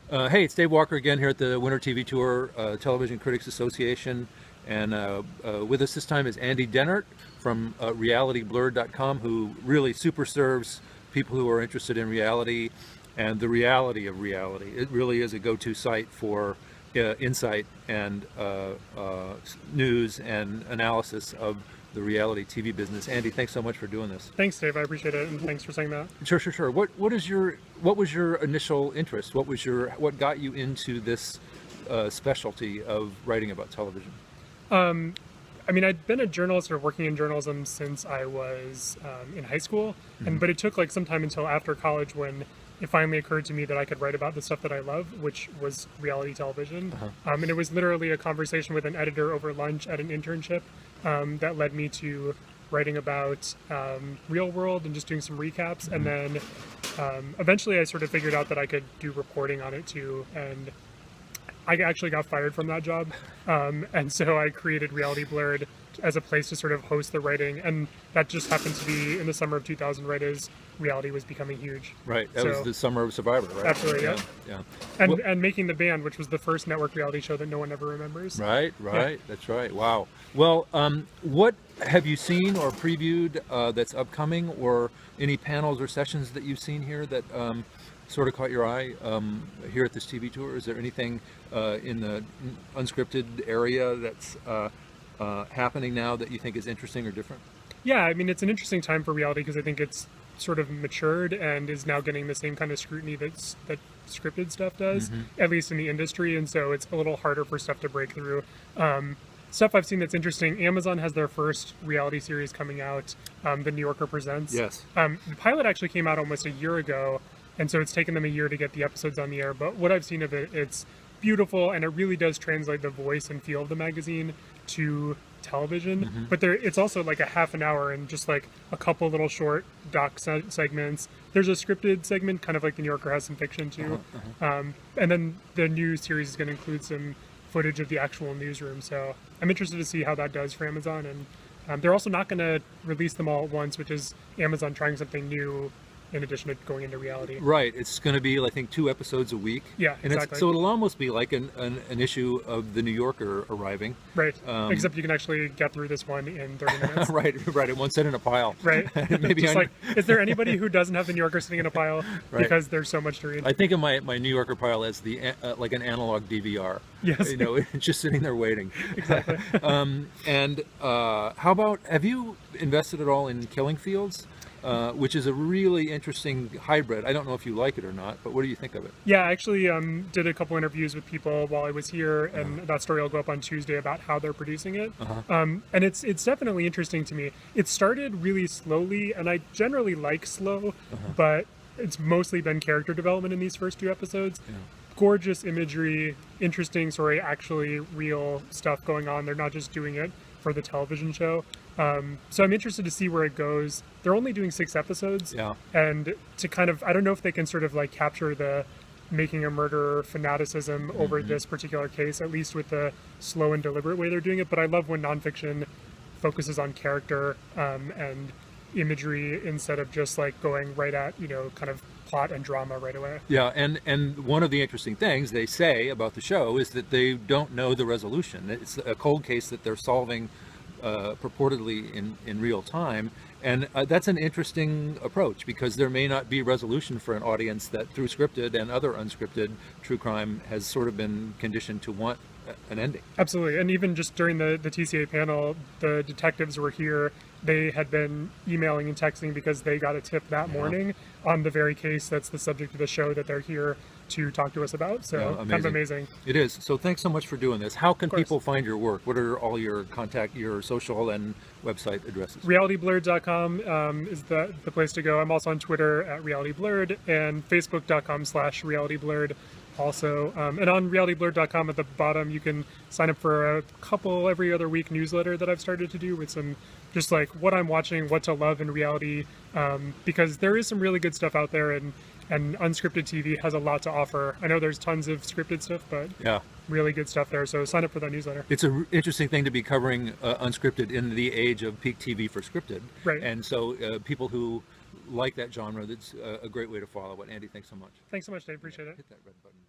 Hey, it's Dave Walker again here at the Winter TV Tour, Television Critics Association. And with us this time is Andy Dehnart from realityblurred.com, who really super serves people who are interested in reality and the reality of reality. It really is a go-to site for insight and news and analysis of the reality TV business. Andy, thanks so much for doing this. Thanks, Dave. I appreciate it, and thanks for saying that. Sure. What was your initial interest? What got you into this specialty of writing about television? I mean, I'd been a journalist or working in journalism since I was in high school, but it took like some time until after college when it finally occurred to me that I could write about the stuff that I love, which was reality television. And it was literally a conversation with an editor over lunch at an internship that led me to writing about real world and just doing some recaps. And then eventually I sort of figured out that I could do reporting on it too. And I actually got fired from that job. And so I created Reality Blurred as a place to sort of host the writing. And that just happened to be in the summer of 2000, right as reality was becoming huge. Right, that was the summer of Survivor, right? Absolutely, yeah. And Making the Band, which was the first network reality show that no one ever remembers. Right, Yeah. That's right. Wow. Well, what have you seen or previewed that's upcoming, or any panels or sessions that you've seen here that sort of caught your eye here at this TV tour? Is there anything in the unscripted area that's happening now that you think is interesting or different? Yeah, I mean, it's an interesting time for reality because I think it's sort of matured and is now getting the same kind of scrutiny that scripted stuff does, at least in the industry, and so it's a little harder for stuff to break through. Stuff I've seen that's interesting, Amazon has their first reality series coming out, The New Yorker Presents. Yes. The pilot actually came out almost a year ago, and so it's taken them a year to get the episodes on the air, but what I've seen of it, it's beautiful, and it really does translate the voice and feel of the magazine to television. But it's also like a half an hour and just like a couple little short doc segments. There's a scripted segment, kind of like The New Yorker has some fiction too. And then the new series is going to include some footage of the actual newsroom. So I'm interested to see how that does for Amazon. And they're also not going to release them all at once, which is Amazon trying something new in addition to going into reality. Right, it's going to be, I think, 2 episodes a week. Yeah, and exactly. So it'll almost be like an issue of The New Yorker arriving. Right, except you can actually get through this one in 30 minutes. right, it won't sit in a pile. Right. Maybe Just like, is there anybody who doesn't have The New Yorker sitting in a pile? Right. Because there's so much to read. I think of my New Yorker pile as the like an analog DVR. Yes. You know, just sitting there waiting. Exactly. And how about, have you invested at all in Killing Fields? Which is a really interesting hybrid. I don't know if you like it or not, but what do you think of it? Yeah, I actually did a couple interviews with people while I was here, and that story will go up on Tuesday about how they're producing it. And it's definitely interesting to me. It started really slowly, and I generally like slow, but it's mostly been character development in these first 2 episodes. Gorgeous imagery, interesting story, actually real stuff going on. They're not just doing it for the television show. So I'm interested to see where it goes. They're only doing 6 episodes. Yeah. And to kind of, I don't know if they can sort of like capture the making a murderer fanaticism over this particular case, at least with the slow and deliberate way they're doing it. But I love when nonfiction focuses on character and imagery instead of just like going right at, kind of plot and drama right away. Yeah, and one of the interesting things they say about the show is that they don't know the resolution. It's a cold case that they're solving purportedly in real time, and that's an interesting approach, because there may not be resolution for an audience that through scripted and other unscripted true crime has sort of been conditioned to want an ending. Absolutely. And even just during the TCA panel, the detectives were here. They had been emailing and texting because they got a tip that morning on the very case that's the subject of the show that they're here to talk to us about. So kind of amazing. It is. So thanks so much for doing this. How can people find your work? What are all your your social and website addresses? Realityblurred.com is the place to go. I'm also on Twitter at realityblurred and facebook.com/realityblurred. Also, and on realityblurred.com at the bottom, you can sign up for a couple every other week newsletter that I've started to do with some just like what I'm watching, what to love in reality, because there is some really good stuff out there, and unscripted TV has a lot to offer. I know there's tons of scripted stuff, but really good stuff there. So sign up for that newsletter. It's an interesting thing to be covering unscripted in the age of peak TV for scripted. Right. And so people who like that genre, that's a great way to follow it. Andy, thanks so much. Thanks so much, Dave. Appreciate it. Hit that red button.